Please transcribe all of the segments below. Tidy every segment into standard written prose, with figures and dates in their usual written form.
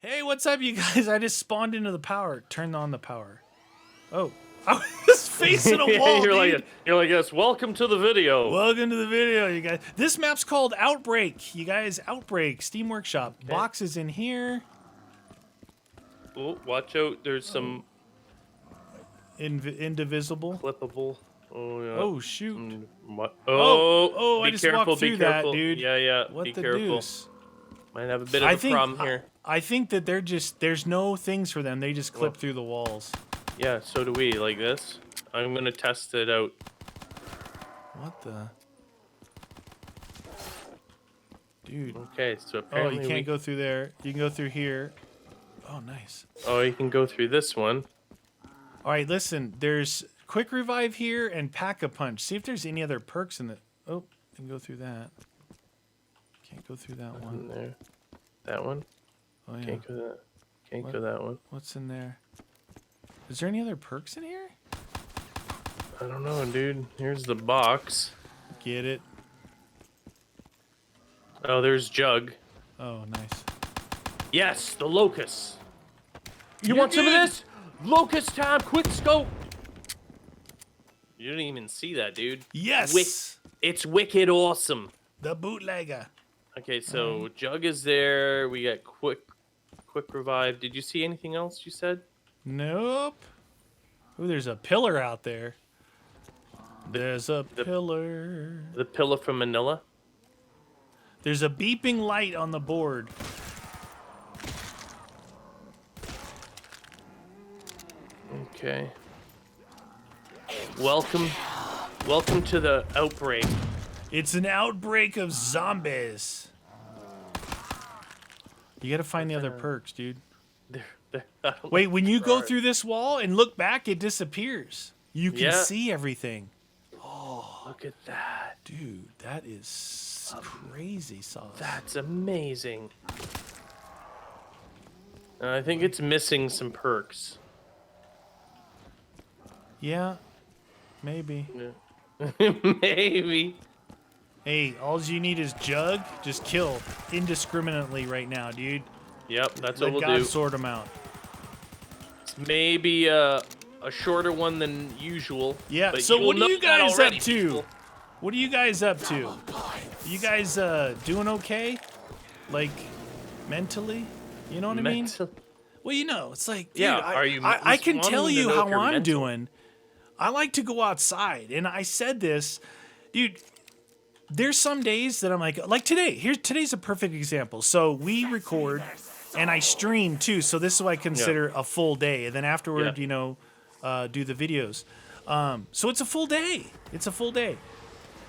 Hey, what's up, you guys? I just spawned into the power. Turned on the power. Oh, I was facing a wall, dude. You're like, yes, welcome to the video. Welcome to the video, you guys. This map's called Outbreak. You guys, Outbreak, Steam Workshop. Okay. Boxes in here. Oh, watch out. There's some Indivisible. clippable. Oh, yeah. Oh, shoot. Oh, I be just careful, walked through be careful. that, dude. Yeah, What be the careful. deuce? Might have a bit of a problem here. I think that there's no things for them. They just clip through the walls. Yeah, so do we, like this. I'm gonna test it out. What the? Dude. Okay, so Oh, apparently you can't go through there. You can go through here. Oh, nice. Oh, you can go through this one. All right, listen. There's quick revive here and pack a punch. See if there's any other perks in the. Oh, you can go through that. Can't go through that one. There. That one. Oh yeah. Can't go that. Can't go that one. What's in there? Is there any other perks in here? I don't know, dude. Here's the box. Get it. Oh, there's Jug. Oh, nice. Yes, the locust. You You're want some of good. this? Locust time, quick scope. You didn't even see that, dude. Yes. It's wicked awesome. The bootlegger. Okay, so Jug is there. We got quick revive. Did you see anything else you said? Nope. Ooh, there's a pillar out there. There's a pillar. The pillar from Manila. There's a beeping light on the board. Okay. Welcome to the outbreak. It's an outbreak of zombies. You gotta find the other perks, dude. Wait, when you go through this wall and look back, it disappears. You can see everything. Oh, look at that. Dude, that is crazy sauce. That's amazing. I think it's missing some perks. Yeah, maybe. Yeah. Maybe. Hey, all you need is Jug. Just kill indiscriminately right now, dude. Yep, that's Let what God we'll do. sort them out. Maybe a shorter one than usual. Yeah, but so what are you guys up already, to? people. What are you guys up to? You guys doing okay? Like, mentally? You know what I mean? Well, you know, it's like, dude, Yeah, I can wanting tell to you know how if you're I'm mental. doing. I like to go outside, and I said this, dude. There's some days that I'm like today. Today's a perfect example. So we record, and I stream too. So this is what I consider a full day, and then afterward, do the videos. So it's a full day. It's a full day.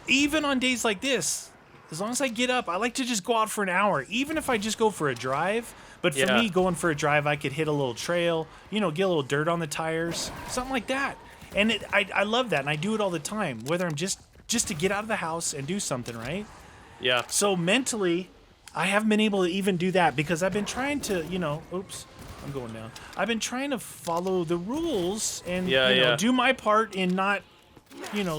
Even on days like this, as long as I get up, I like to just go out for an hour, even if I just go for a drive. But for me, going for a drive, I could hit a little trail, get a little dirt on the tires, something like that. And I love that, and I do it all the time, whether I'm just to get out of the house and do something, right? Yeah. So mentally, I haven't been able to even do that because I've been trying to, oops, I'm going down. I've been trying to follow the rules and do my part in not,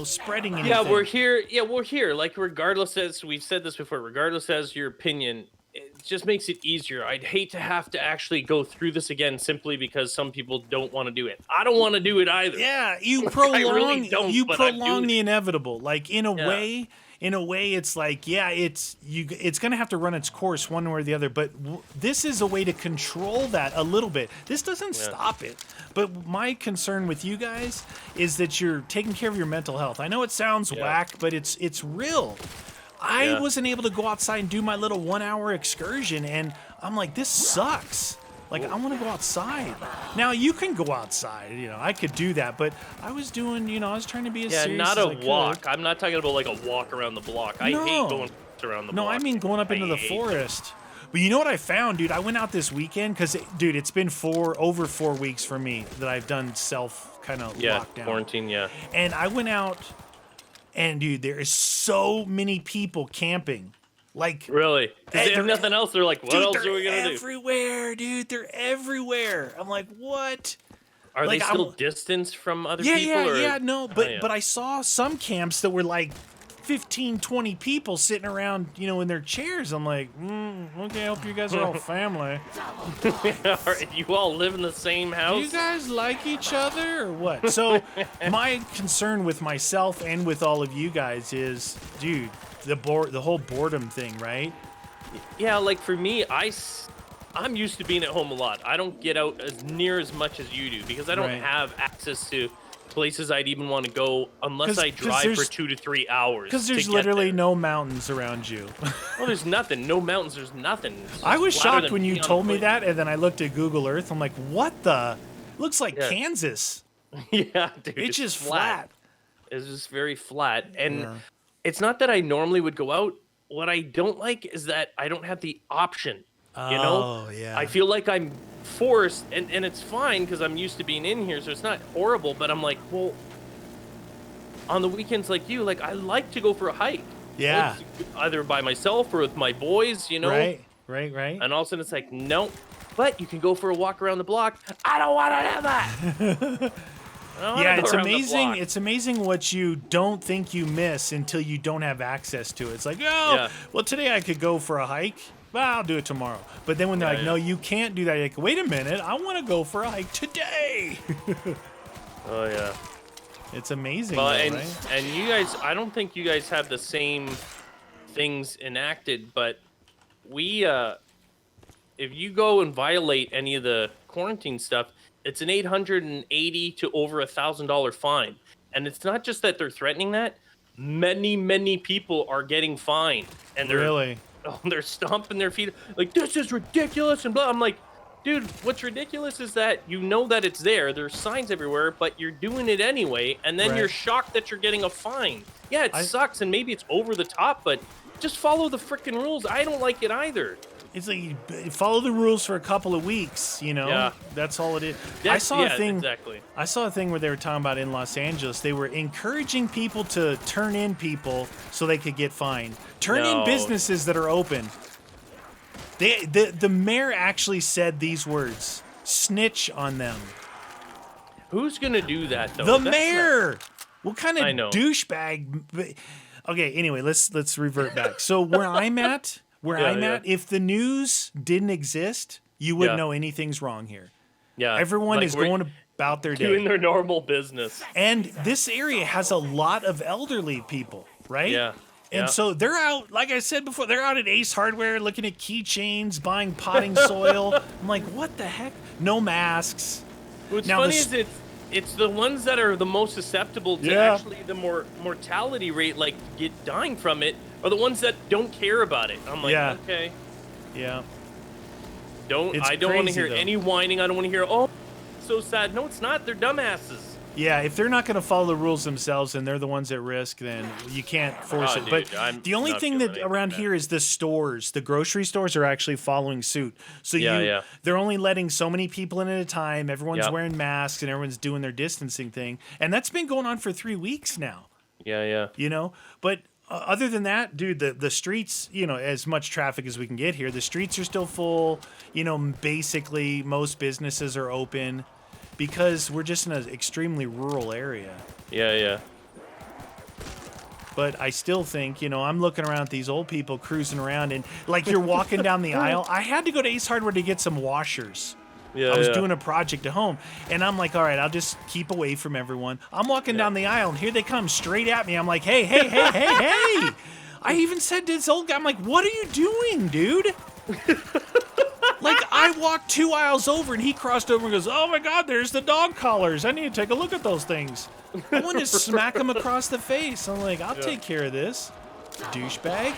spreading anything. Yeah, we're here. Yeah, we're here. Like, regardless, as we've said this before, regardless as your opinion, it just makes it easier. I'd hate to have to actually go through this again simply because some people don't want to do it. I don't want to do it either. Yeah, you prolong. I really don't, you but I'm prolong doing the it. inevitable. Like in a way, it's like it's gonna have to run its course one way or the other. But this is a way to control that a little bit. This doesn't stop it. But my concern with you guys is that you're taking care of your mental health. I know it sounds whack, but it's real. I wasn't able to go outside and do my little 1 hour excursion, and I'm like, this sucks. Like, I want to go outside. Now, you can go outside, I could do that, but I was doing, I was trying to be as serious not as a I could. walk. I'm not talking about like a walk around the block. I hate going around the block. No, I mean going up into the forest. But you know what I found, dude? I went out this weekend because, dude, it's been over 4 weeks for me that I've done self kind of lockdown. Quarantine, And I went out. And dude, there is so many people camping. Like really? Because they have nothing else. They're like, what else are we gonna do? Everywhere, dude. They're everywhere. I'm like, what? Are they still distanced from other people? Yeah. No, but I saw some camps that were like 15, 20 people sitting around, in their chairs. I'm like, okay, I hope you guys are all family. You all live in the same Do house? you guys like each other or what? So my concern with myself and with all of you guys is, dude, the whole boredom thing, right? Yeah, like for me, I'm used to being at home a lot. I don't get out near as much as you do because I don't Right. have access to places I'd even want to go unless 'Cause- I 'cause drive there's- for 2 to 3 hours. Because to there's get literally there. no mountains around you. Well, there's nothing. No mountains. There's nothing. It's I was just flatter shocked than when you being on a told me plane. that, and then I looked at Google Earth. I'm like, what the? Looks like Yeah. Kansas. Yeah, dude. It's just flat. It's just very flat. And Yeah. it's not that I normally would go out. What I don't like is that I don't have the option. You know? Oh, yeah. I feel like I'm forced, and it's fine because I'm used to being in here, so it's not horrible, but I'm like, well, on the weekends like you, like, I like to go for a hike. Yeah. Like, either by myself or with my boys, Right. And all of a sudden it's like, no, but you can go for a walk around the block. I don't want to do that. Yeah, it's amazing. It's amazing what you don't think you miss until you don't have access to it. It's like, Yeah. well, today I could go for a hike. Well, I'll do it tomorrow. But then when they're Yeah, like, yeah. no, you can't do that. You're like, wait a minute, I want to go for a hike today. Oh, yeah. It's amazing, Well, though, and right? and you guys, I don't think you guys have the same things enacted, but we, if you go and violate any of the quarantine stuff, it's an $880 to over $1,000 fine. And it's not just that they're threatening that; many people are getting fined, and they're stomping their feet like, this is ridiculous and blah. I'm like, dude, what's ridiculous is that you know that it's there. There's signs everywhere, but you're doing it anyway, and then you're Right. shocked that you're getting a fine. Yeah, it I- sucks, and maybe it's over the top, but just follow the freaking rules. I don't like it either. It's like you follow the rules for a couple of weeks, Yeah. That's all it is. I That's- saw yeah, a thing. exactly. I saw a thing where they were talking about in Los Angeles. They were encouraging people to turn in people so they could get fined. Turn in No. businesses that are open. The mayor actually said these words: "Snitch on them." Who's gonna do that though? The That's not- mayor. What kind of I know. douchebag? Okay. Anyway, let's revert back. So where I'm at, Yeah. if the news didn't exist, you wouldn't Yeah. know anything's wrong here. Yeah, Everyone like is we're going about their doing day. their normal business. And this area has a lot of elderly people, right? Yeah. And yeah. so they're out, like I said before, they're out at Ace Hardware looking at keychains, buying potting soil. I'm like, what the heck? No masks. What's Now, funny this- is it's the ones that are the most susceptible to Yeah. actually the more mortality rate, like get dying from it, are the ones that don't care about it. I'm like, Yeah. okay, Yeah. I don't want to crazy, hear though. any whining. I don't want to hear, oh, so sad. No, it's not. They're dumbasses. Yeah, if they're not going to follow the rules themselves and they're the ones at risk, then you can't force Oh, it. dude, But I'm the only not thing feeling that anything around like here is the stores. The grocery stores are actually following suit. So Yeah. they're only letting so many people in at a time. Everyone's Yep. wearing masks and everyone's doing their distancing thing. And that's been going on for 3 weeks now. Yeah. But other than that, dude, the streets, as much traffic as we can get here, the streets are still full. Basically most businesses are open because we're just in an extremely rural area. Yeah. But I still think, I'm looking around at these old people cruising around and like you're walking down the aisle. I had to go to Ace Hardware to get some washers. Yeah. I was doing a project at home, and I'm like, all right, I'll just keep away from everyone. I'm walking down the aisle, and here they come straight at me. I'm like, hey. I even said to this old guy, I'm like, what are you doing, dude? Like, I walked 2 aisles over, and he crossed over and goes, oh, my God, there's the dog collars. I need to take a look at those things. I want to smack him across the face. I'm like, I'll take care of this, douchebag.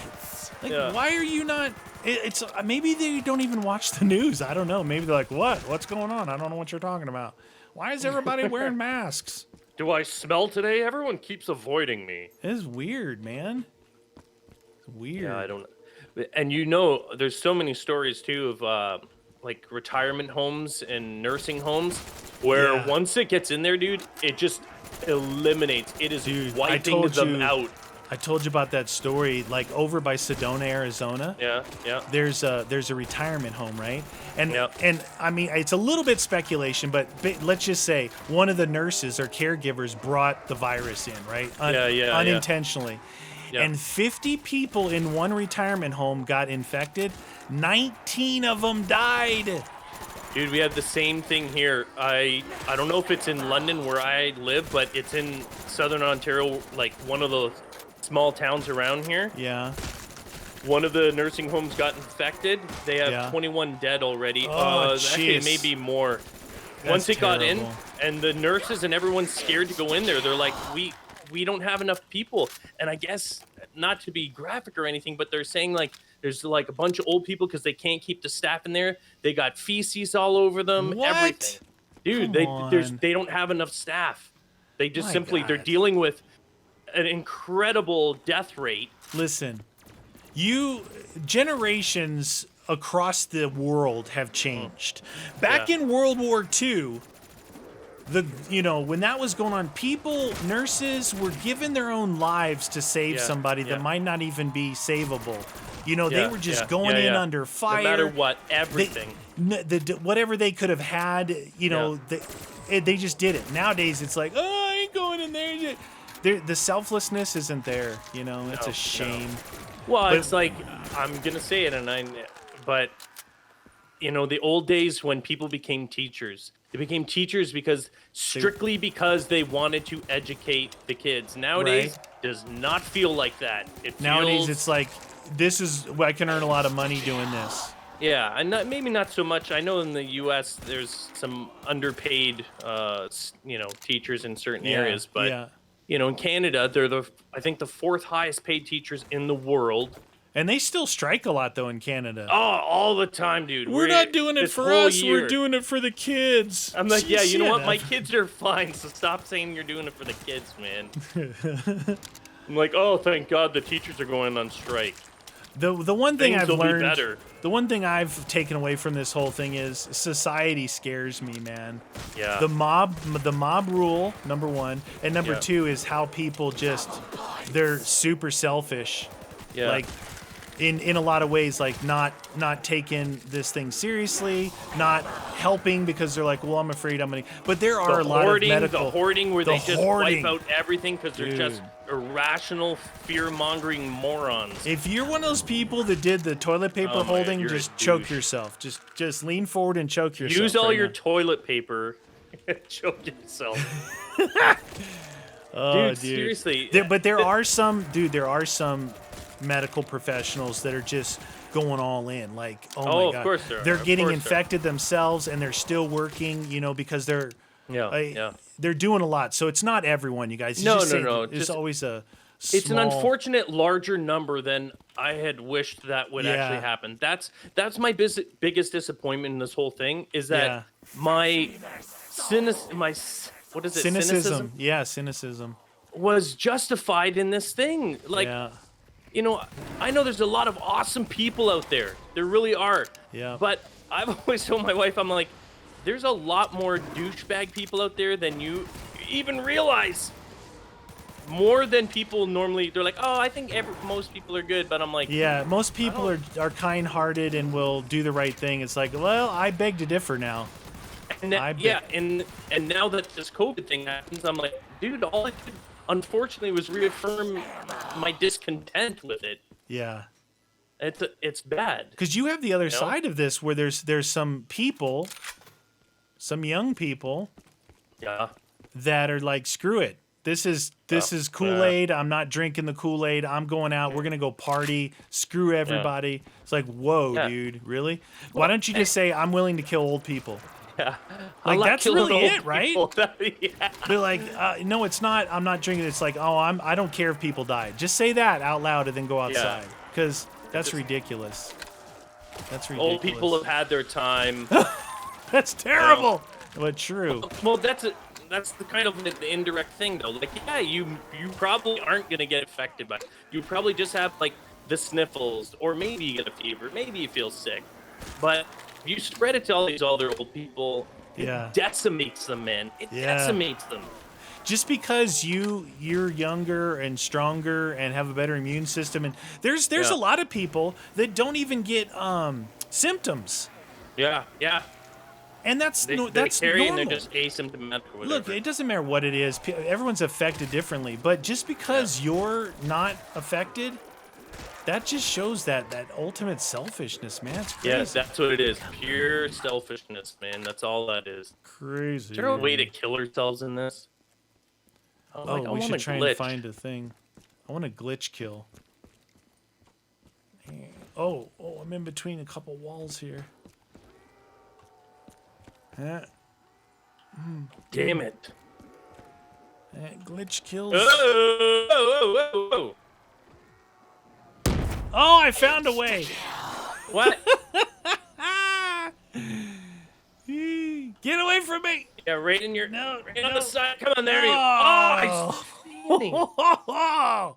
Like, why are you not... It's maybe they don't even watch the news. I don't know. Maybe they're like, what? What's going on? I don't know what you're talking about. Why is everybody wearing masks? Do I smell today? Everyone keeps avoiding me. It's weird, man. It's weird. Yeah, I don't. And there's so many stories too of like retirement homes and nursing homes where Yeah. once it gets in there, dude, it just eliminates. It is Dude, I wiping told them you- out. I told you about that story, like over by Sedona, Arizona. Yeah. There's a retirement home, right? And Yep. and I mean, it's a little bit speculation, but let's just say one of the nurses or caregivers brought the virus in, right? Yeah. Unintentionally. and 50 people in one retirement home got infected. 19 of them died. Dude, we have the same thing here. I don't know if it's in London where I live, but it's in southern Ontario, like one of the small towns around here. Yeah. One of the nursing homes got infected. They have 21 dead already. Actually, maybe more. Once it got in, and the nurses and everyone's scared to go in there. They're like, we don't have enough people. And I guess, not to be graphic or anything, but they're saying like there's like a bunch of old people because they can't keep the staff in there. They got feces all over them. What? Everything. Dude, they don't have enough staff. They just they're dealing with an incredible death rate. Listen, generations across the world have changed. Back in World War II, when that was going on, nurses were given their own lives to save somebody that might not even be savable. They were just going in under fire. No matter what, everything. Whatever they could have had, they just did it. Nowadays, it's like, oh, I ain't going in there. The selflessness isn't there. It's a shame. Well, it's like, I'm going to say it, but the old days when people became teachers, they became teachers strictly because they wanted to educate the kids. Nowadays, does not feel like that. Nowadays, it's like, I can earn a lot of money doing this. Yeah, and maybe not so much. I know in the U.S. there's some underpaid, teachers in certain areas, but in Canada, they're I think the 4th highest paid teachers in the world. And they still strike a lot, though, in Canada. Oh, all the time, dude. We're not doing it for us. We're doing it for the kids. I'm like, you know what? My kids are fine, so stop saying you're doing it for the kids, man. I'm like, oh, thank God the teachers are going on strike. The one thing I've learned, the one thing I've taken away from this whole thing is society scares me, man. Yeah. The mob rule, number one, and number two is how people they're super selfish. Yeah. Like, in a lot of ways, like not taking this thing seriously, not helping because they're like, well, I'm afraid I'm gonna. But there are a lot of medical. The hoarding where they just wipe out everything because they're just irrational, fear-mongering morons. If you're one of those people that did the toilet paper holding, just choke yourself. Just lean forward and choke yourself. Use all your toilet paper and choke yourself. Dude, seriously. But there are some medical professionals that are just going all in. Like, oh my God. Of course they're getting infected themselves and they're still working, because they're they're doing a lot. So it's not everyone, you guys. No. It's always a small... It's an unfortunate larger number than I had wished that would actually happen. That's my biggest disappointment in this whole thing is that my cynicism? Yeah, cynicism was justified in this thing. Like, I know there's a lot of awesome people out there. There really are. Yeah. But I've always told my wife, I'm like, there's a lot more douchebag people out there than you even realize. More than people normally. They're like, oh, I think most people are good. But I'm like, most people are kind-hearted and will do the right thing. It's like, well, I beg to differ now. And and now that this COVID thing happens, I'm like, dude, all I did, unfortunately, was reaffirm my discontent with it. Yeah. It's bad. Because you have the other side of this where there's some people, some young people that are like, screw it. This is Kool-Aid. I'm not drinking the Kool-Aid. I'm going out. We're going to go party. Screw everybody. It's like, whoa, dude, really? Why don't you just say, I'm willing to kill old people? Yeah. Like, that's really it, right? They're like, no, it's not. I'm not drinking. It's like, oh, I don't care if people die. Just say that out loud and then go outside. Because that's ridiculous. That's ridiculous. Old people have had their time. That's terrible, but true. Well, that's the kind of the indirect thing, though. Like, you probably aren't going to get affected by it. You probably just have, like, the sniffles, or maybe you get a fever, maybe you feel sick. But if you spread it to all these other old people, it decimates them, man. It decimates them. Just because you're younger and stronger and have a better immune system, and there's a lot of people that don't even get symptoms. Yeah. And that's They that's carry normal. and they're just asymptomatic or whatever. Look, it doesn't matter what it is. Everyone's affected differently, but just because you're not affected, that just shows that ultimate selfishness, man. It's crazy. Yeah, that's what it is. Pure selfishness, man. That's all that is. Crazy. Is there a way to kill ourselves in this? Oh, we should try and find a thing. I want a glitch kill. Oh, I'm in between a couple walls here. Damn it. Glitch kills. Oh, Oh, I found a way. What? Get away from me. Yeah, right in your... No, right on no. the side. Come on, there you go. Oh. Oh, I... Oh.